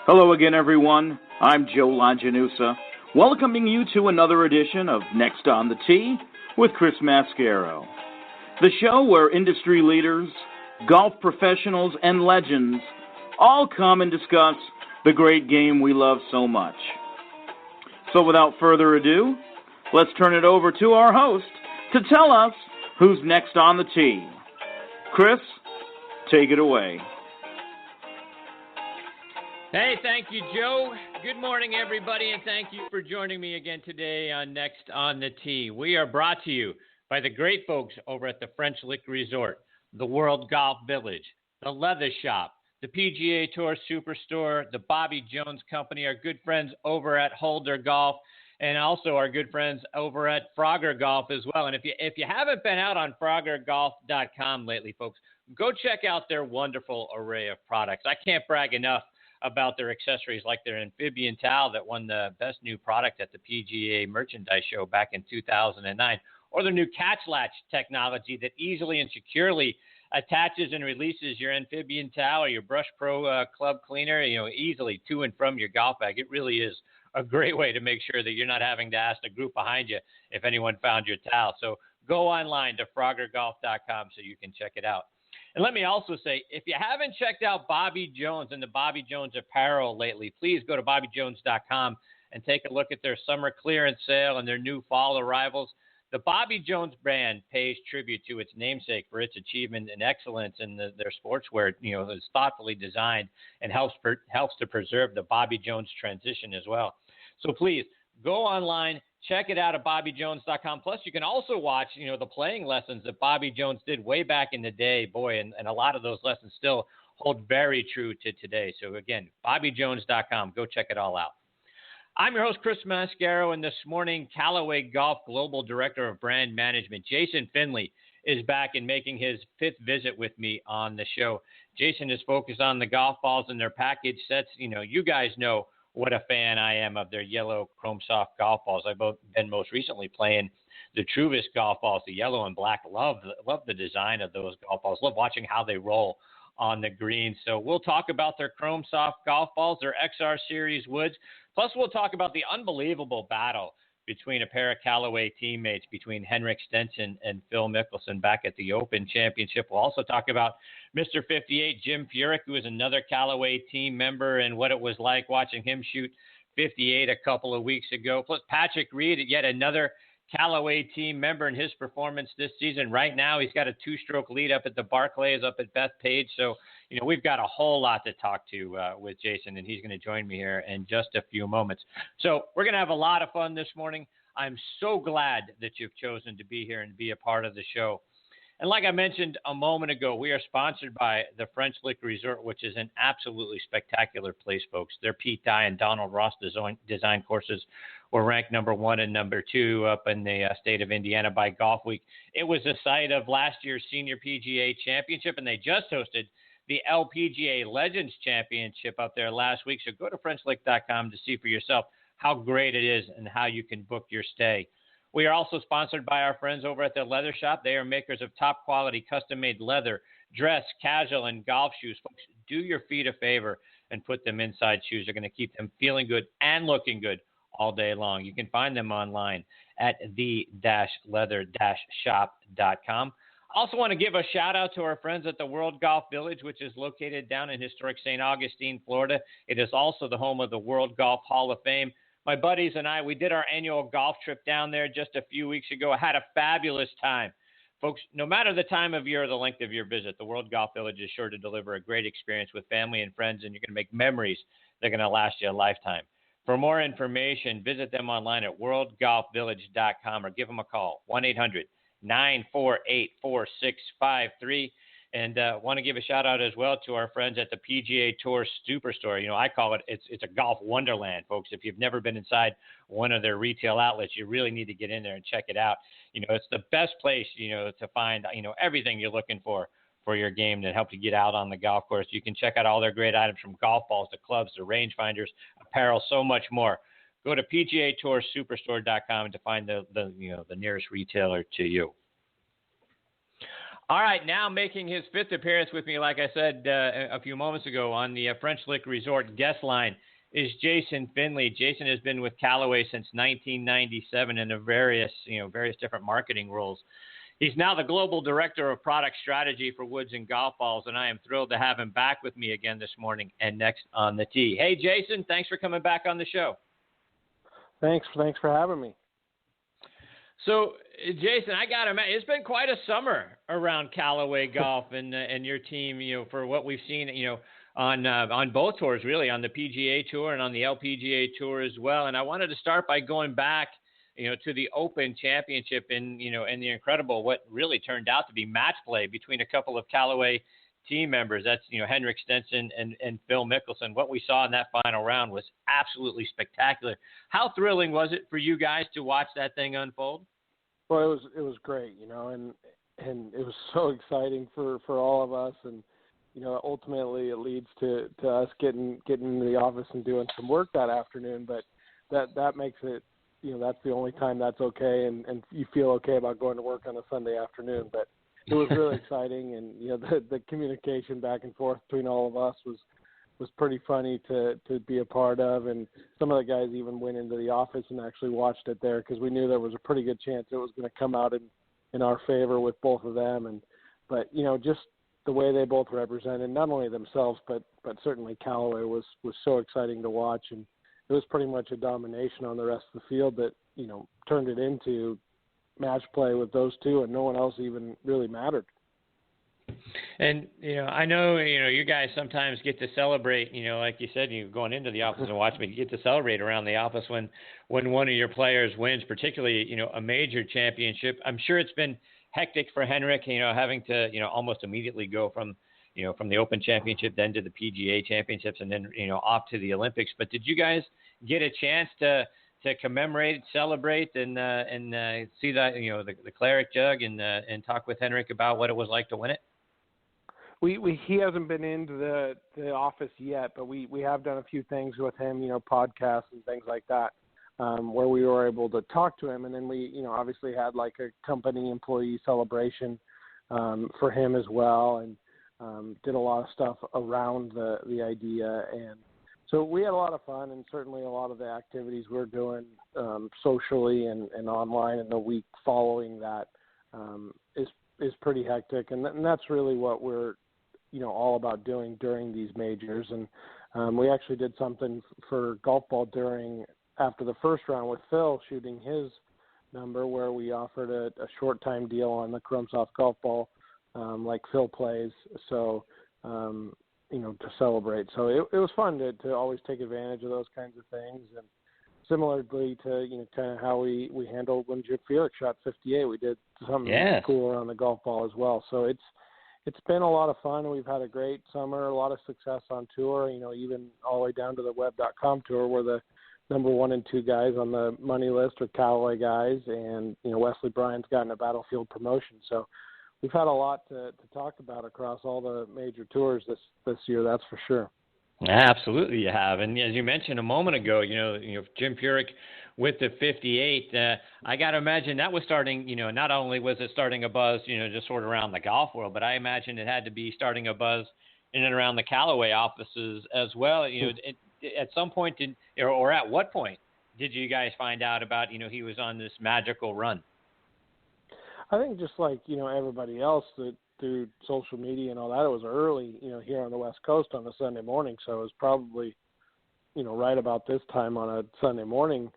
Hello again, everyone. I'm Joe Longinusa, welcoming you to another edition of Next on the Tee with Chris Mascaro, the show where industry leaders, golf professionals, and legends all come and discuss the great game we love so much. So without further ado, let's turn it over to our host to tell us who's next on the tee. Chris, take it away. Hey, thank you, Joe. Good morning, everybody, and thank you for joining me again today on Next on the Tee. We are brought to you by the great folks over at the French Lick Resort, the World Golf Village, the Leather Shop, the PGA Tour Superstore, the Bobby Jones Company, our good friends over at Holder Golf, and also our good friends over at Frogger Golf as well. And if you haven't been out on froggergolf.com lately, folks, go check out their wonderful array of products. I can't brag enough about their accessories, like their amphibian towel that won the best new product at the PGA Merchandise Show back in 2009, or their new catch latch technology that easily and securely attaches and releases your amphibian towel or your Brush Pro club cleaner, easily to and from your golf bag. It really is a great way to make sure that you're not having to ask the group behind you if anyone found your towel. So go online to froggergolf.com so you can check it out. And let me also say, if you haven't checked out Bobby Jones and the Bobby Jones apparel lately, please go to bobbyjones.com and take a look at their summer clearance sale and their new fall arrivals. The Bobby Jones brand pays tribute to its namesake for its achievement and excellence in their sportswear. It's thoughtfully designed and helps to preserve the Bobby Jones transition as well. So please go online, check it out at bobbyjones.com. Plus, you can also watch, the playing lessons that Bobby Jones did way back in the day. Boy, and a lot of those lessons still hold very true to today. So again, bobbyjones.com. Go check it all out. I'm your host, Chris Mascaro, and this morning, Callaway Golf Global Director of Brand Management, Jason Finley, is back and making his fifth visit with me on the show. Jason is focused on the golf balls and their package sets. You guys know what a fan I am of their yellow Chrome Soft golf balls. I've been most recently playing the Truvis golf balls, the yellow and black. Love the design of those golf balls. Love watching how they roll on the green. So we'll talk about their Chrome Soft golf balls, their XR Series woods. Plus, we'll talk about the unbelievable battle between a pair of Callaway teammates, between Henrik Stenson and Phil Mickelson back at the Open Championship. We'll also talk about Mr. 58, Jim Furyk, who is another Callaway team member, and what it was like watching him shoot 58 a couple of weeks ago. Plus, Patrick Reed, yet another Callaway team member, in his performance this season. Right now, he's got a two-stroke lead up at the Barclays, up at Bethpage. So, we've got a whole lot to talk to with Jason, and he's going to join me here in just a few moments. So we're going to have a lot of fun this morning. I'm so glad that you've chosen to be here and be a part of the show. And like I mentioned a moment ago, we are sponsored by the French Lick Resort, which is an absolutely spectacular place, folks. Their Pete Dye and Donald Ross design courses were ranked number 1 and number 2 up in the state of Indiana by Golf Week. It was the site of last year's Senior PGA Championship, and they just hosted the LPGA Legends Championship up there last week. So go to FrenchLick.com to see for yourself how great it is and how you can book your stay. We are also sponsored by our friends over at the Leather Shop. They are makers of top quality custom-made leather, dress, casual, and golf shoes. Folks, do your feet a favor and put them inside shoes. They're going to keep them feeling good and looking good all day long. You can find them online at the-leather-shop.com. Also want to give a shout out to our friends at the World Golf Village, which is located down in historic St. Augustine, Florida. It is also the home of the World Golf Hall of Fame. My buddies and I, we did our annual golf trip down there just a few weeks ago. I had a fabulous time. Folks, no matter the time of year or the length of your visit, the World Golf Village is sure to deliver a great experience with family and friends, and you're going to make memories that are going to last you a lifetime. For more information, visit them online at worldgolfvillage.com or give them a call, 1-800-948-4653. And want to give a shout out as well to our friends at the PGA Tour Superstore. I call it's a golf wonderland, folks. If you've never been inside one of their retail outlets, you really need to get in there and check it out. It's the best place, to find, everything you're looking for your game that help you get out on the golf course. You can check out all their great items, from golf balls to clubs to rangefinders, apparel, so much more. Go to PGATourSuperstore.com to find the nearest retailer to you. All right, now making his fifth appearance with me, like I said a few moments ago on the French Lick Resort guest line, is Jason Finley. Jason has been with Callaway since 1997 in various different marketing roles. He's now the Global Director of Product Strategy for Woods and Golf Balls, and I am thrilled to have him back with me again this morning and next on the tee. Hey, Jason, thanks for coming back on the show. Thanks for having me. So, Jason, I got to imagine it's been quite a summer around Callaway Golf and your team, for what we've seen, on both tours, really, on the PGA Tour and on the LPGA Tour as well. And I wanted to start by going back, to the Open Championship and the incredible, what really turned out to be match play between a couple of Callaway team members. That's, Henrik Stenson and Phil Mickelson. What we saw in that final round was absolutely spectacular. How thrilling was it for you guys to watch that thing unfold? Well, it was great, and it was so exciting for all of us. And, ultimately it leads to us getting into the office and doing some work that afternoon. But that makes it, that's the only time that's okay, and you feel okay about going to work on a Sunday afternoon. But it was really exciting, and the communication back and forth between all of us was pretty funny to be a part of. And some of the guys even went into the office and actually watched it there because we knew there was a pretty good chance it was going to come out in our favor with both of them. But just the way they both represented not only themselves but certainly Callaway was so exciting to watch. And it was pretty much a domination on the rest of the field that, turned it into match play with those two, and no one else even really mattered. And, I know, you guys sometimes get to celebrate, like you said, you going into the office and watching, you get to celebrate around the office when one of your players wins, particularly, a major championship. I'm sure it's been hectic for Henrik, having to, almost immediately go from the Open Championship, then to the PGA Championships, and then, off to the Olympics. But did you guys get a chance to commemorate, celebrate, and see that, the claret jug and talk with Henrik about what it was like to win it? He hasn't been into the office yet, but we have done a few things with him, podcasts and things like that, where we were able to talk to him. And then we, obviously had like a company employee celebration for him as well, and did a lot of stuff around the idea. And so we had a lot of fun, and certainly a lot of the activities we're doing socially and online in the week following that is pretty hectic. And that's really what we're, all about doing during these majors. And we actually did something for golf ball after the first round with Phil shooting his number, where we offered a short time deal on the Chrome Soft golf ball, like Phil plays. So, to celebrate. So it was fun to always take advantage of those kinds of things. And similarly to, kind of how we handled when Jim Felix shot 58, we did something cool around the golf ball as well. So it's been a lot of fun. We've had a great summer, a lot of success on tour, even all the way down to the web.com tour, where the number 1 and 2 guys on the money list are Callaway guys. And, Wesley Bryan's gotten a Battlefield promotion. So we've had a lot to talk about across all the major tours this year, that's for sure. Absolutely, you have. And as you mentioned a moment ago, Jim Furyk with the 58, I got to imagine that was starting, not only was it starting a buzz, just sort of around the golf world, but I imagine it had to be starting a buzz in and around the Callaway offices as well. At some point, or at what point did you guys find out about, he was on this magical run? I think just like, everybody else through social media and all that, it was early, here on the West Coast on a Sunday morning. So it was probably, right about this time on a Sunday morning,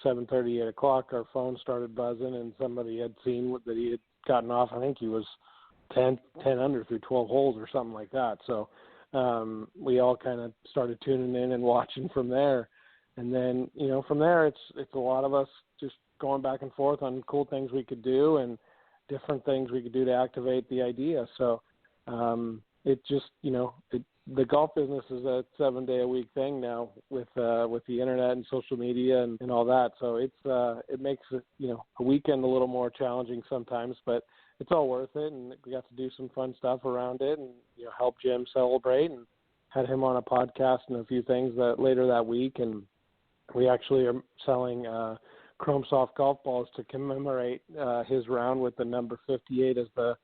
7:30, 8 o'clock, our phone started buzzing, and somebody had seen that he had gotten off. I think he was 10 under through 12 holes or something like that. So we all kind of started tuning in and watching from there. And then, from there, it's a lot of us just going back and forth on cool things we could do and different things we could do to activate the idea. So it just, the golf business is a 7-day-a-week thing now with the internet and social media and all that. So it makes it, a weekend a little more challenging sometimes, but it's all worth it. And we got to do some fun stuff around it and, help Jim celebrate, and had him on a podcast and a few things later that week. And we actually are selling Chrome Soft golf balls to commemorate his round with the number 58 as the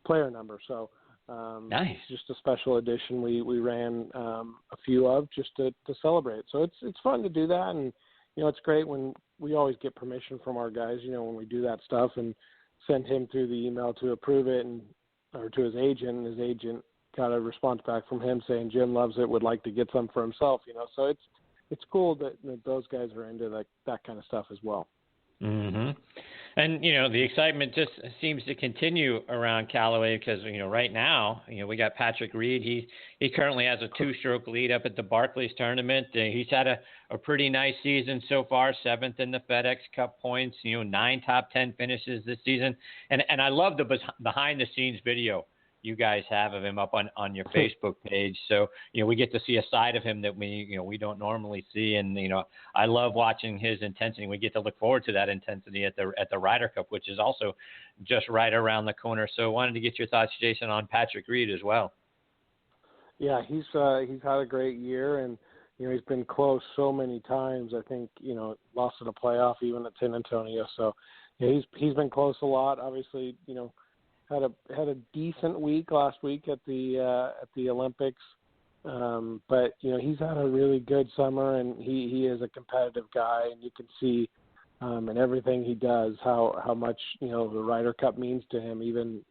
player number. So nice. It's just a special edition we ran a few of just to celebrate. So it's fun to do that, and it's great when we always get permission from our guys. When we do that stuff and send him through the email to approve it, or to his agent, and his agent got a response back from him saying Jim loves it, would like to get some for himself. So it's cool that those guys are into that kind of stuff as well. Mm-hmm. And, the excitement just seems to continue around Callaway because, right now, we got Patrick Reed. He currently has a 2-stroke lead up at the Barclays tournament. He's had a pretty nice season so far, 7th in the FedEx Cup points, 9 top 10 finishes this season. And I love the behind-the-scenes video you guys have of him up on your Facebook page. So, we get to see a side of him that we don't normally see. And, I love watching his intensity. We get to look forward to that intensity at the Ryder Cup, which is also just right around the corner. So I wanted to get your thoughts, Jason, on Patrick Reed as well. Yeah, he's had a great year, and, he's been close so many times. I think, lost in a playoff even at San Antonio. So yeah, he's been close a lot. Obviously, had a decent week last week at the Olympics, but he's had a really good summer, and he is a competitive guy, and you can see in everything he does how much the Ryder Cup means to him. Even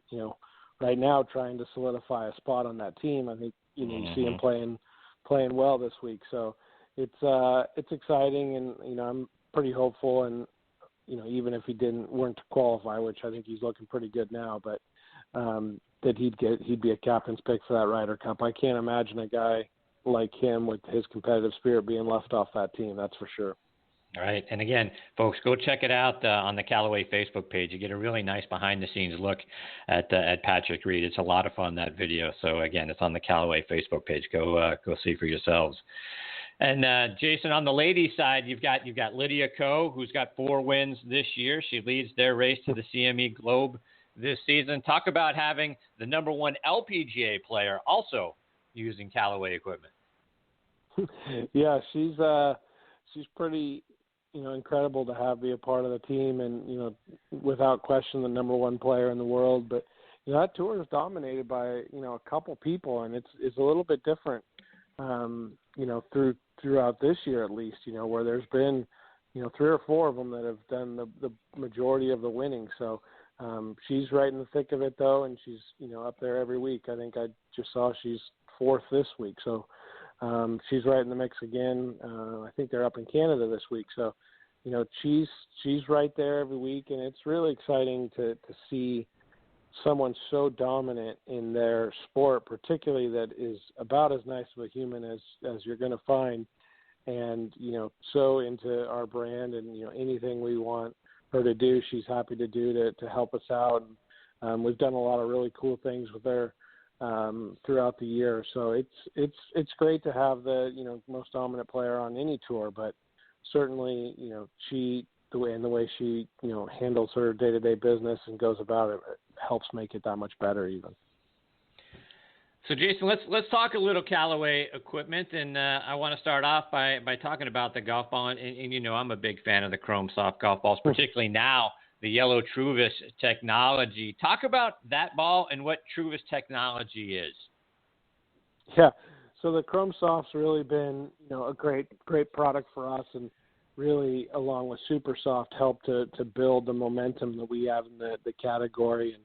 right now trying to solidify a spot on that team. I think you see him playing well this week, so it's exciting, and I'm pretty hopeful, and even if he weren't to qualify, which I think he's looking pretty good now, but that he'd be a captain's pick for that Ryder Cup. I can't imagine a guy like him with his competitive spirit being left off that team. That's for sure. All right. And again, folks, go check it out on the Callaway Facebook page. You get a really nice behind-the-scenes look at Patrick Reed. It's a lot of fun, that video. So again, it's on the Callaway Facebook page. Go see for yourselves. And Jason, on the ladies' side, you've got Lydia Ko, who's got 4 wins this year. She leads their race to the CME Globe this season. Talk about having the number 1 LPGA player also using Callaway equipment. Yeah, she's pretty incredible to be a part of the team, and without question the number 1 player in the world. But that tour is dominated by a couple people, and it's a little bit different throughout this year at least, where there's been 3 or 4 of them that have done the majority of the winning. So she's right in the thick of it, though, and she's up there every week. I think I just saw she's 4th this week, so she's right in the mix again. I think they're up in Canada this week, so she's right there every week, and it's really exciting to see someone so dominant in their sport, particularly that is about as nice of a human as you're going to find, and so into our brand, and anything we want her to do, she's happy to do to help us out. And we've done a lot of really cool things with her throughout the year. So it's great to have the most dominant player on any tour, but certainly the way she handles her day-to-day business and goes about it helps make it that much better even. So Jason, let's talk a little Callaway equipment, and I want to start off by talking about the golf ball, and I'm a big fan of the Chrome Soft golf balls, particularly now the yellow Truvis technology. Talk about that ball and what Truvis technology is. Yeah, so the Chrome Soft's really been a great product for us, and really along with Super Soft helped to build the momentum that we have in the category. And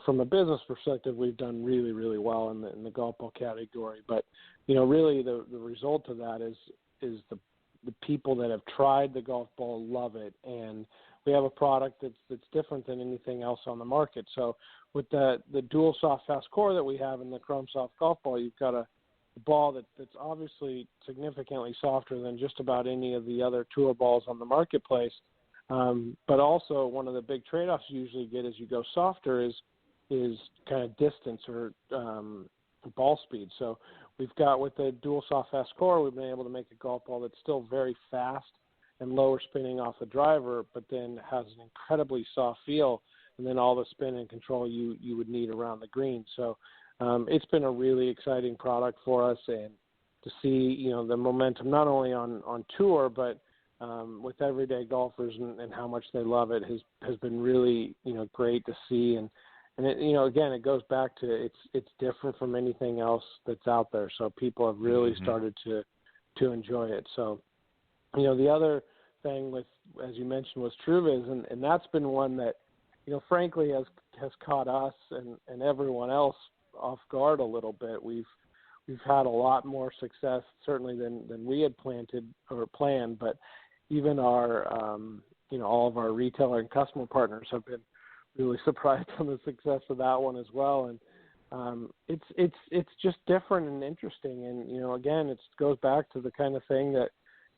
from a business perspective, we've done really, really well in the golf ball category. But, really the result of that is the people that have tried the golf ball love it. And we have a product that's different than anything else on the market. So with the dual soft fast core that we have in the Chrome Soft golf ball, you've got a ball that's obviously significantly softer than just about any of the other tour balls on the marketplace. But also one of the big trade-offs you usually get as you go softer is kind of distance or ball speed. So we've got with the dual soft fast core, we've been able to make a golf ball that's still very fast and lower spinning off the driver, but then has an incredibly soft feel, and then all the spin and control you would need around the green. So it's been a really exciting product for us, and to see the momentum not only on tour but with everyday golfers and how much they love it has been really great to see. And And again, it goes back to it's different from anything else that's out there. So people have really started to enjoy it. So, the other thing with, as you mentioned, was TrueViz, and that's been one that, frankly has caught us and everyone else off guard a little bit. We've had a lot more success certainly than we had planned, but even our all of our retailer and customer partners have been really surprised on the success of that one as well. And it's just different and interesting. And again, it goes back to the kind of thing that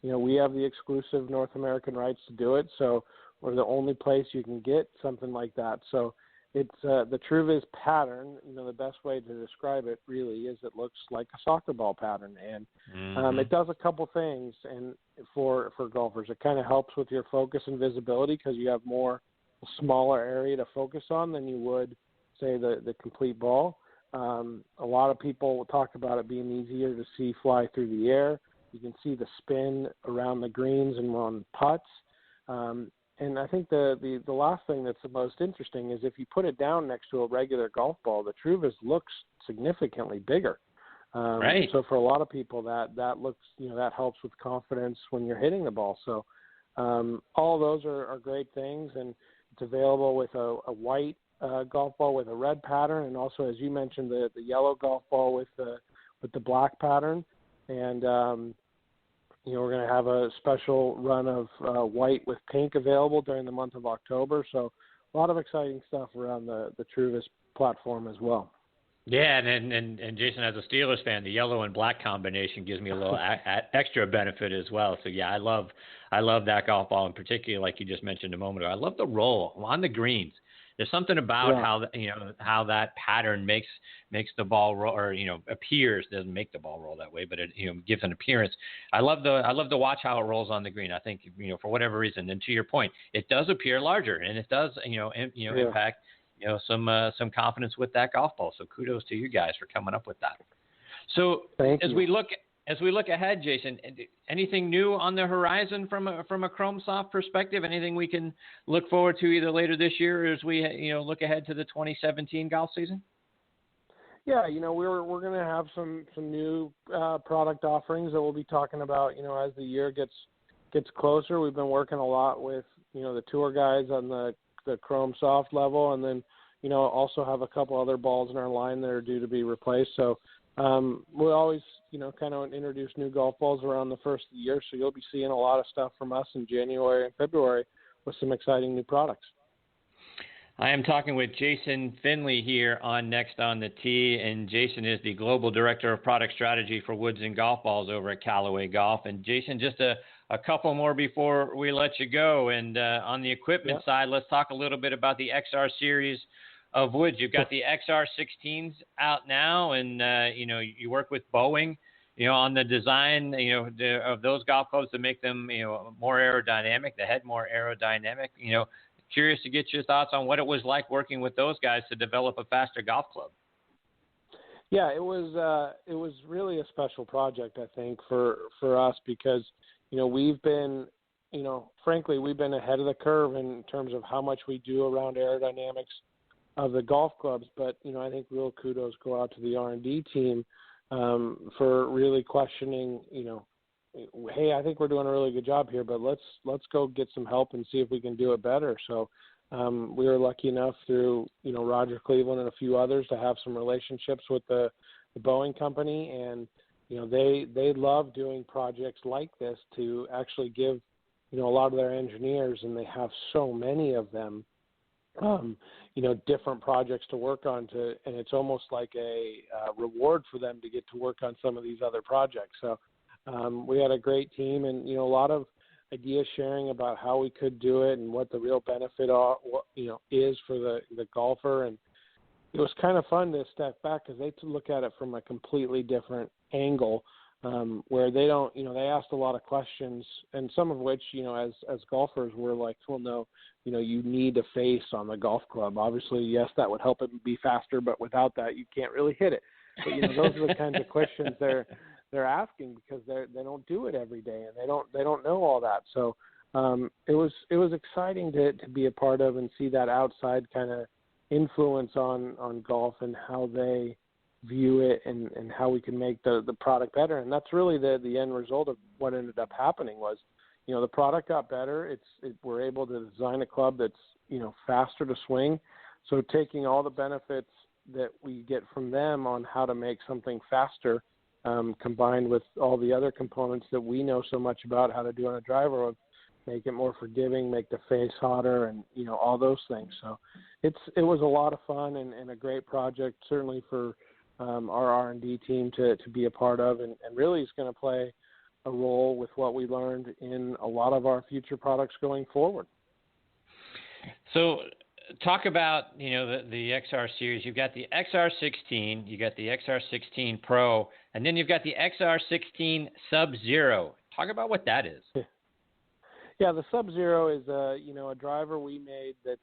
we have the exclusive North American rights to do it, so we're the only place you can get something like that. So it's the TrueViz pattern. The best way to describe it really is it looks like a soccer ball pattern, and it does a couple things. And for golfers, it kind of helps with your focus and visibility because you have a smaller area to focus on than you would, say, the complete ball. A lot of people talk about it being easier to see fly through the air. You can see the spin around the greens and on putts. And I think the last thing that's the most interesting is if you put it down next to a regular golf ball, the TrueViz looks significantly bigger. Right. So for a lot of people, that looks, that helps with confidence when you're hitting the ball. So all of those are great things, and it's available with a white golf ball with a red pattern, and also, as you mentioned, the yellow golf ball with the black pattern. And we're going to have a special run of white with pink available during the month of October. So a lot of exciting stuff around the TrueViz platform as well. Yeah, and Jason, as a Steelers fan, the yellow and black combination gives me a little extra benefit as well. So yeah, I love that golf ball in particular, like you just mentioned a moment ago. I love the roll on the greens. There's something about how that pattern makes the ball roll, or appears, doesn't make the ball roll that way, but it gives an appearance. I love to watch how it rolls on the green. I think for whatever reason, and to your point, it does appear larger, and it does impact some confidence with that golf ball. So kudos to you guys for coming up with that. So as we look ahead, Jason, anything new on the horizon from a Chrome Soft perspective? Anything we can look forward to either later this year or as we look ahead to the 2017 golf season? Yeah, we're going to have some new product offerings that we'll be talking about. As the year gets closer, we've been working a lot with the tour guys on the Chrome Soft level, and then also have a couple other balls in our line that are due to be replaced. So we always, kind of introduce new golf balls around the first of the year. So you'll be seeing a lot of stuff from us in January and February with some exciting new products. I am talking with Jason Finley here on Next on the Tee, and Jason is the Global Director of Product Strategy for Woods and Golf Balls over at Callaway Golf. And Jason, just a couple more before we let you go. And on the equipment side, let's talk a little bit about the XR series of woods. You've got the XR16s out now, and you work with Boeing, on the design, of those golf clubs to make them, more aerodynamic, the head more aerodynamic. Curious to get your thoughts on what it was like working with those guys to develop a faster golf club. Yeah, it was really a special project, I think, for us because we've been, frankly, we've been ahead of the curve in terms of how much we do around aerodynamics of the golf clubs. But I think real kudos go out to the R&D team for really questioning, hey, I think we're doing a really good job here, but let's go get some help and see if we can do it better. So we were lucky enough through Roger Cleveland and a few others to have some relationships with the Boeing company, and they love doing projects like this to actually give a lot of their engineers, and they have so many of them, different projects to work on and it's almost like a reward for them to get to work on some of these other projects. So we had a great team, and a lot of idea sharing about how we could do it and what the real benefit is for the golfer. And it was kind of fun to step back because they look at it from a completely different angle, where they don't, they asked a lot of questions, and some of which, as golfers, we're like, well, no, you need a face on the golf club. Obviously, yes, that would help it be faster, but without that, you can't really hit it. But those are the kinds of questions they're asking because they don't do it every day, and they don't know all that. So it was exciting to be a part of and see that outside kind of influence on golf and how they view it and how we can make the product better. And that's really the end result of what ended up happening was, the product got better. We're able to design a club that's, faster to swing. So taking all the benefits that we get from them on how to make something faster, combined with all the other components that we know so much about how to do on a driver, make it more forgiving, make the face hotter, and all those things. So it was a lot of fun and a great project, certainly for our R&D team to be a part of, and really is going to play a role with what we learned in a lot of our future products going forward. So talk about, the XR series. You've got the XR16, you got the XR16 Pro, and then you've got the XR16 Sub-Zero. Talk about what that is. Yeah, the Sub-Zero is a driver we made that,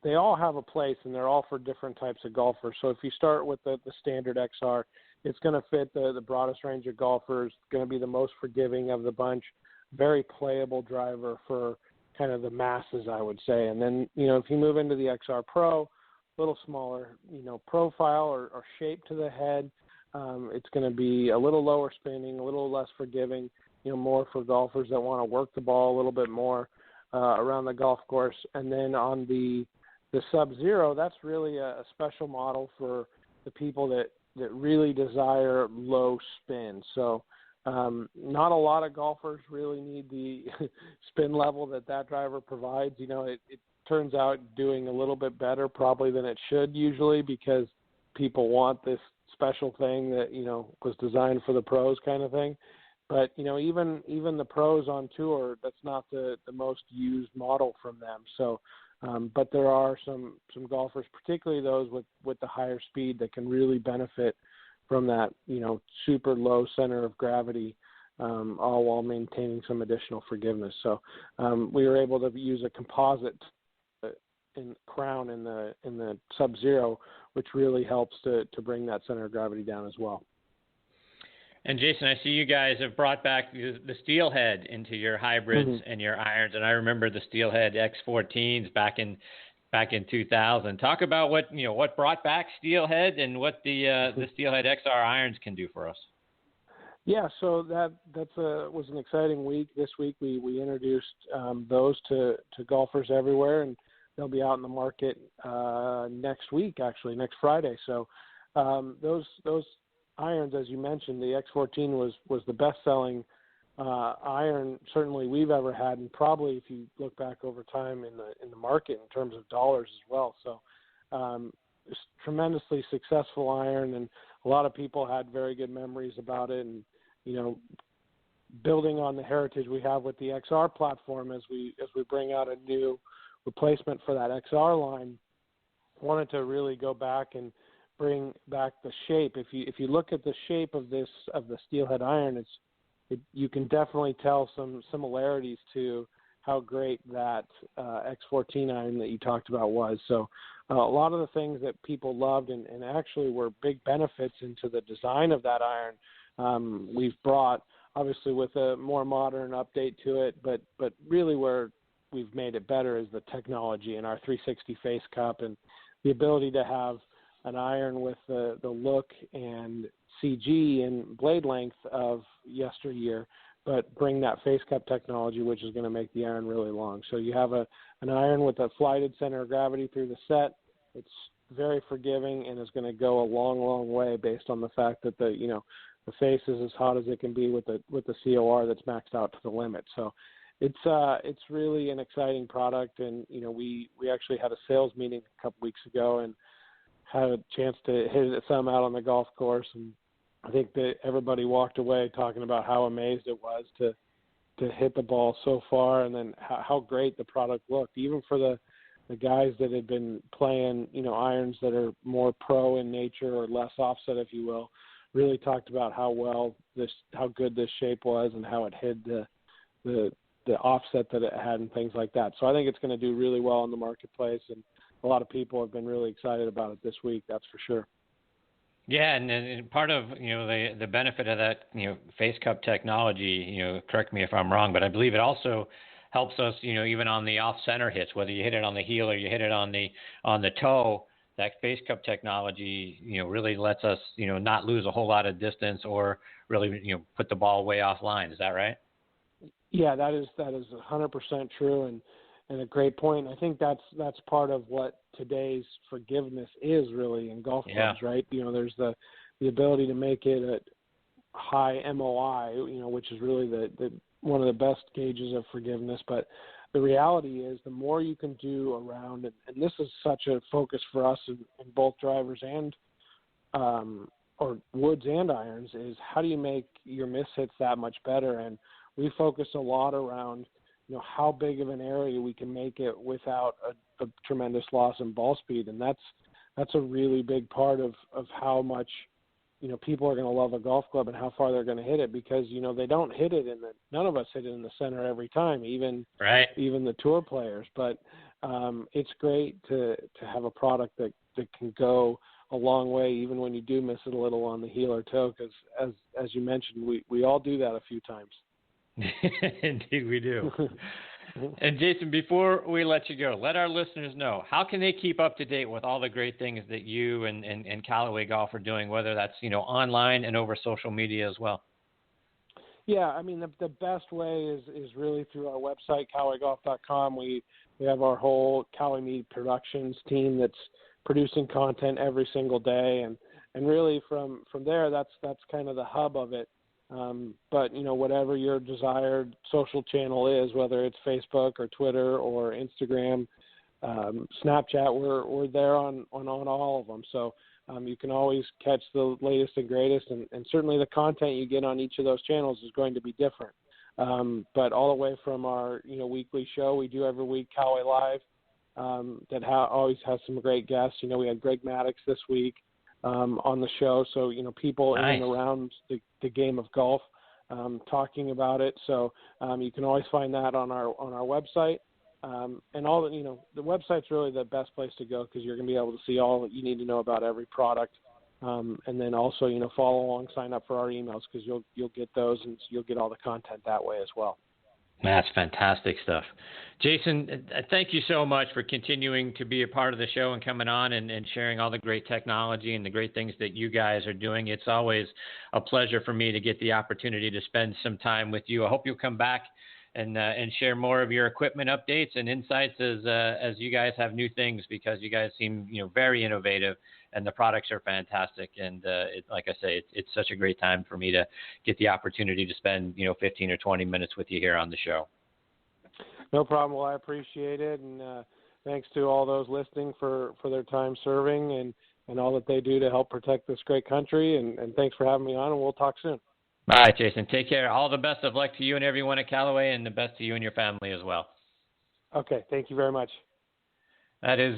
they all have a place and they're all for different types of golfers. So if you start with the standard XR, it's going to fit the broadest range of golfers, going to be the most forgiving of the bunch, very playable driver for kind of the masses, I would say. And then, if you move into the XR Pro, a little smaller, profile or shape to the head, it's going to be a little lower spinning, a little less forgiving, more for golfers that want to work the ball a little bit more around the golf course. And then on the Sub-Zero, that's really a special model for the people that really desire low spin. So not a lot of golfers really need the spin level that driver provides. It turns out doing a little bit better probably than it should usually, because people want this special thing that, was designed for the pros kind of thing. But, even the pros on tour, that's not the most used model from them. So, but there are some golfers, particularly those with the higher speed, that can really benefit from that, super low center of gravity, all while maintaining some additional forgiveness. So we were able to use a composite crown in the Sub-Zero, which really helps to bring that center of gravity down as well. And Jason, I see you guys have brought back the steelhead into your hybrids and your irons, and I remember the steelhead X14s back in 2000. Talk about what brought back steelhead and what the steelhead XR irons can do for us. Yeah, so that was an exciting week. This week we introduced those to golfers everywhere, and they'll be out in the market next week, actually next Friday. So those irons, as you mentioned, the X14 was the best-selling iron certainly we've ever had, and probably if you look back over time in the market in terms of dollars as well. So it's tremendously successful iron, and a lot of people had very good memories about it. And building on the heritage we have with the XR platform, as we bring out a new replacement for that XR line, wanted to really go back and bring back the shape. If you look at the shape of the steelhead iron, you can definitely tell some similarities to how great that X14 iron that you talked about was. So a lot of the things that people loved and actually were big benefits into the design of that iron, we've brought, obviously with a more modern update to it, but really where we've made it better is the technology and our 360 face cup and the ability to have an iron with the look and CG and blade length of yesteryear, but bring that face cup technology, which is going to make the iron really long. So you have an iron with a flighted center of gravity through the set. It's very forgiving and is going to go a long, long way based on the fact that the face is as hot as it can be with the COR that's maxed out to the limit. So it's really an exciting product, and we actually had a sales meeting a couple weeks ago and had a chance to hit some out on the golf course, and I think that everybody walked away talking about how amazed it was to hit the ball so far, and then how great the product looked, even for the guys that had been playing, irons that are more pro in nature or less offset, if you will, really talked about how good this shape was and how it hid the offset that it had and things like that. So I think it's going to do really well in the marketplace, and a lot of people have been really excited about it this week, that's for sure. Yeah, and part of the benefit of that face cup technology, correct me if I'm wrong, but I believe it also helps us, even on the off-center hits, whether you hit it on the heel or you hit it on the toe. That face cup technology, really lets us, not lose a whole lot of distance or really, put the ball way offline. Is that right? Yeah, that is 100% true, and a great point. I think that's part of what today's forgiveness is really in golf clubs, right? There's the ability to make it at high MOI, which is really the one of the best gauges of forgiveness. But the reality is the more you can do around, and this is such a focus for us in both drivers and or woods and irons, is how do you make your miss hits that much better? And we focus a lot around, how big of an area we can make it without a tremendous loss in ball speed. And that's a really big part of how much, people are going to love a golf club and how far they're going to hit it, because, they don't hit it none of us hit it in the center every time, even the tour players. But it's great to have a product that can go a long way, even when you do miss it a little on the heel or toe, because as you mentioned, we all do that a few times. Indeed we do. And Jason, before we let you go, let our listeners know, how can they keep up to date with all the great things that you and Callaway Golf are doing, whether that's, online and over social media as well? Yeah, I mean, the best way is really through our website, CallawayGolf.com. We have our whole Callaway Mead Productions team that's producing content every single day, and really from there, that's kind of the hub of it. But, whatever your desired social channel is, whether it's Facebook or Twitter or Instagram, Snapchat, we're there on all of them. So you can always catch the latest and greatest, and certainly the content you get on each of those channels is going to be different. But all the way from our, weekly show we do every week, Callaway Live, that always has some great guests. We had Greg Maddox this week on the show. So, people in and around the game of golf talking about it. So you can always find that on our website. And all the website's really the best place to go, because you're going to be able to see all that you need to know about every product. And then also, follow along, sign up for our emails, because you'll get those, and you'll get all the content that way as well. That's fantastic stuff. Jason, thank you so much for continuing to be a part of the show and coming on and sharing all the great technology and the great things that you guys are doing. It's always a pleasure for me to get the opportunity to spend some time with you. I hope you'll come back and share more of your equipment updates and insights as you guys have new things, because you guys seem very innovative, and the products are fantastic. And like I say, it's such a great time for me to get the opportunity to spend 15 or 20 minutes with you here on the show. No problem. Well, I appreciate it, and thanks to all those listening for their time serving and all that they do to help protect this great country. And thanks for having me on, and we'll talk soon. All right, Jason. Take care. All the best of luck to you and everyone at Callaway, and the best to you and your family as well. Okay. Thank you very much. That is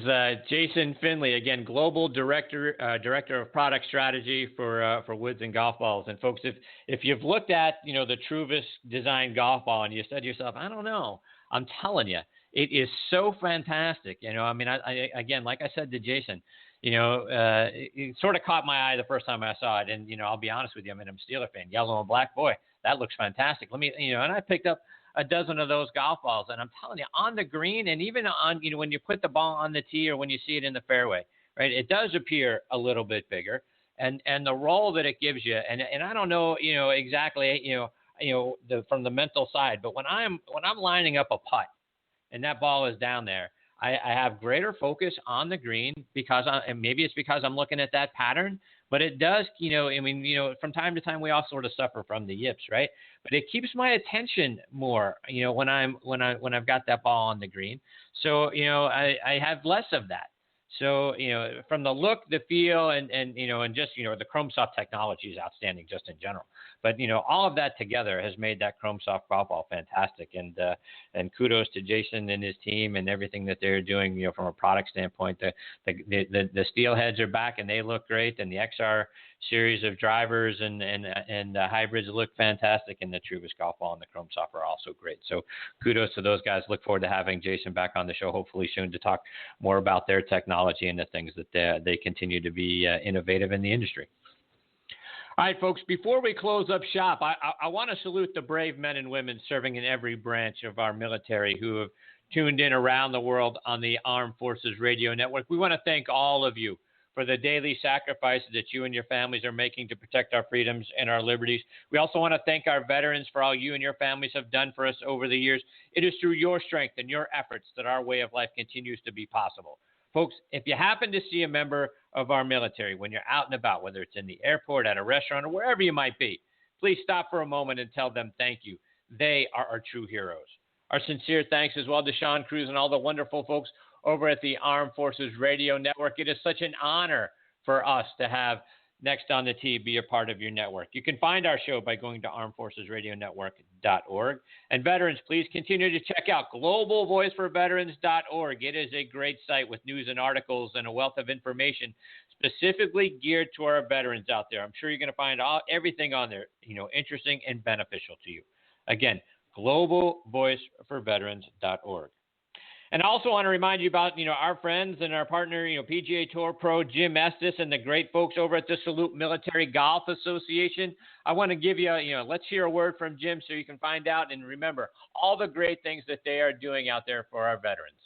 Jason Finley, again, Global Director of Product Strategy for Woods and Golf Balls. And folks, if you've looked at the Truvis design golf ball and you said to yourself, I don't know, I'm telling you, it is so fantastic. I again, like I said to Jason, it sort of caught my eye the first time I saw it. And I'll be honest with you, I'm a Steeler fan, yellow and black. Boy, that looks fantastic. And I picked up a dozen of those golf balls, and I'm telling you, on the green, and even on, when you put the ball on the tee or when you see it in the fairway, right, it does appear a little bit bigger, and the roll that it gives you, and I don't know, exactly, from the mental side, but when I'm lining up a putt, and that ball is down there, I have greater focus on the green, and maybe it's because I'm looking at that pattern. But it does, from time to time we all sort of suffer from the yips, right? But it keeps my attention more, when I've got that ball on the green. So, I have less of that. So, from the look, the feel, and just, the Chrome Soft technology is outstanding just in general. But, all of that together has made that Chrome Soft golf ball fantastic. And kudos to Jason and his team and everything that they're doing, from a product standpoint. The steel heads are back and they look great. And the XR series of drivers and hybrids look fantastic. And the Truvis golf ball and the Chrome Soft are also great. So kudos to those guys. Look forward to having Jason back on the show, hopefully soon, to talk more about their technology and the things that they continue to be innovative in the industry. All right, folks, before we close up shop, I want to salute the brave men and women serving in every branch of our military who have tuned in around the world on the Armed Forces Radio Network. We want to thank all of you for the daily sacrifices that you and your families are making to protect our freedoms and our liberties. We also want to thank our veterans for all you and your families have done for us over the years. It is through your strength and your efforts that our way of life continues to be possible. Folks, if you happen to see a member of our military when you're out and about, whether it's in the airport, at a restaurant, or wherever you might be, please stop for a moment and tell them thank you. They are our true heroes. Our sincere thanks as well to Sean Cruz and all the wonderful folks over at the Armed Forces Radio Network. It is such an honor for us to have Next on the Tee be a part of your network. You can find our show by going to armedforcesradionetwork.org. And veterans, please continue to check out globalvoiceforveterans.org. It is a great site with news and articles and a wealth of information specifically geared to our veterans out there. I'm sure you're going to find everything on there, interesting and beneficial to you. Again, globalvoiceforveterans.org. And I also want to remind you about, our friends and our partner, PGA Tour Pro Jim Estes and the great folks over at the Salute Military Golf Association. I want to give you, let's hear a word from Jim so you can find out and remember all the great things that they are doing out there for our veterans.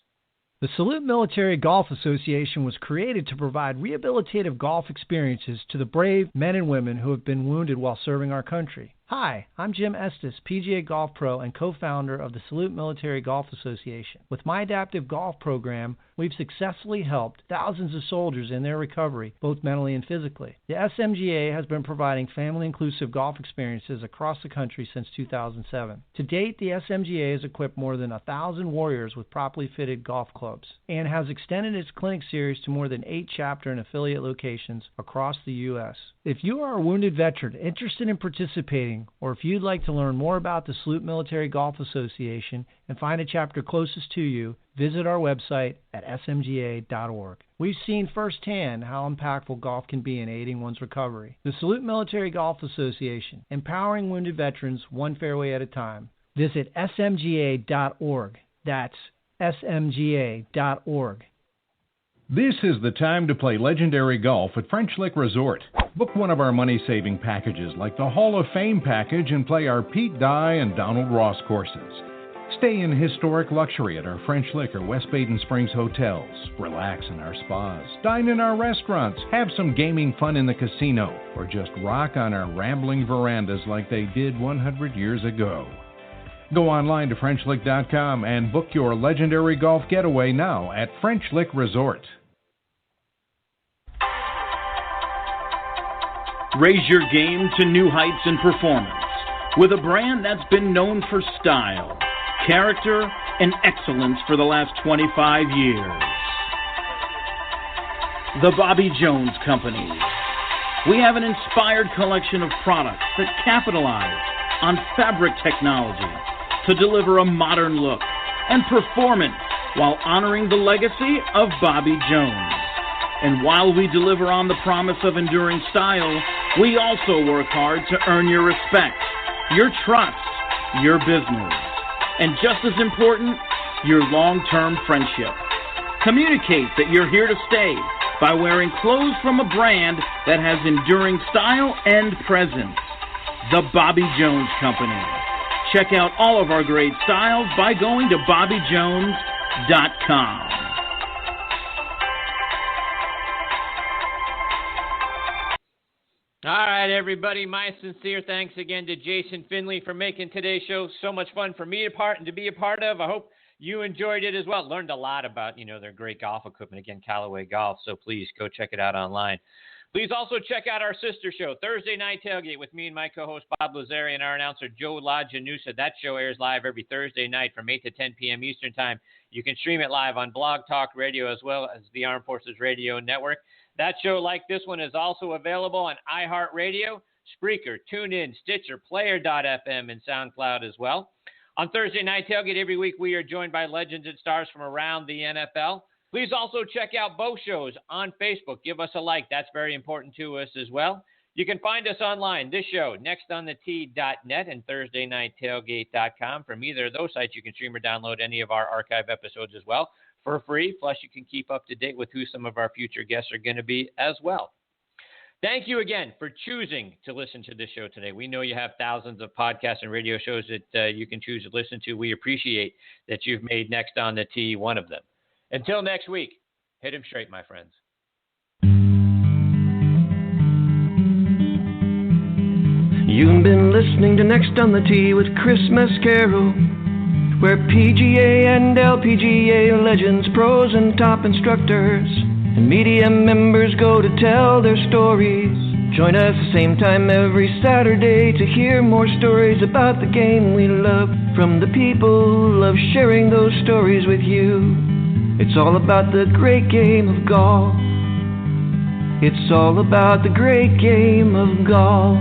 The Salute Military Golf Association was created to provide rehabilitative golf experiences to the brave men and women who have been wounded while serving our country. Hi, I'm Jim Estes, PGA Golf Pro and co-founder of the Salute Military Golf Association. With my adaptive golf program, we've successfully helped thousands of soldiers in their recovery, both mentally and physically. The SMGA has been providing family-inclusive golf experiences across the country since 2007. To date, the SMGA has equipped more than 1,000 warriors with properly fitted golf clubs and has extended its clinic series to more than 8 chapter and affiliate locations across the U.S. If you are a wounded veteran interested in participating, or if you'd like to learn more about the Salute Military Golf Association and find a chapter closest to you, visit our website at smga.org. We've seen firsthand how impactful golf can be in aiding one's recovery. The Salute Military Golf Association, empowering wounded veterans one fairway at a time. Visit smga.org. That's smga.org. This is the time to play legendary golf at French Lick Resort. Book one of our money-saving packages like the Hall of Fame package and play our Pete Dye and Donald Ross courses. Stay in historic luxury at our French Lick or West Baden Springs hotels. Relax in our spas. Dine in our restaurants. Have some gaming fun in the casino. Or just rock on our rambling verandas like they did 100 years ago. Go online to FrenchLick.com and book your legendary golf getaway now at French Lick Resort. Raise your game to new heights in performance with a brand that's been known for style, character, and excellence for the last 25 years. The Bobby Jones Company. We have an inspired collection of products that capitalize on fabric technology to deliver a modern look and performance while honoring the legacy of Bobby Jones. And while we deliver on the promise of enduring style, we also work hard to earn your respect, your trust, your business, and just as important, your long-term friendship. Communicate that you're here to stay by wearing clothes from a brand that has enduring style and presence. The Bobby Jones Company. Check out all of our great styles by going to BobbyJones.com. All right, everybody. My sincere thanks again to Jason Finley for making today's show so much fun for me to be a part of. I hope you enjoyed it as well. Learned a lot about, their great golf equipment. Again, Callaway Golf. So please go check it out online. Please also check out our sister show, Thursday Night Tailgate, with me and my co-host Bob Lazari and our announcer Joe LaGianusa. That show airs live every Thursday night from 8 to 10 p.m. Eastern Time. You can stream it live on Blog Talk Radio as well as the Armed Forces Radio Network. That show, like this one, is also available on iHeartRadio, Spreaker, TuneIn, Stitcher, Player.fm, and SoundCloud as well. On Thursday Night Tailgate every week, we are joined by legends and stars from around the NFL. Please also check out both shows on Facebook. Give us a like. That's very important to us as well. You can find us online, this show, nextonthetee.net and ThursdayNightTailgate.com. From either of those sites, you can stream or download any of our archive episodes as well for free. Plus, you can keep up to date with who some of our future guests are going to be as well. Thank you again for choosing to listen to this show today. We know you have thousands of podcasts and radio shows that you can choose to listen to. We appreciate that you've made Next on the Tee one of them. Until next week, hit 'em straight, my friends. You've been listening to Next on the Tee with Chris Mascaro, where PGA and LPGA legends, pros and top instructors, and media members go to tell their stories. Join us the same time every Saturday to hear more stories about the game we love, from the people who love sharing those stories with you. It's all about the great game of golf. It's all about the great game of golf.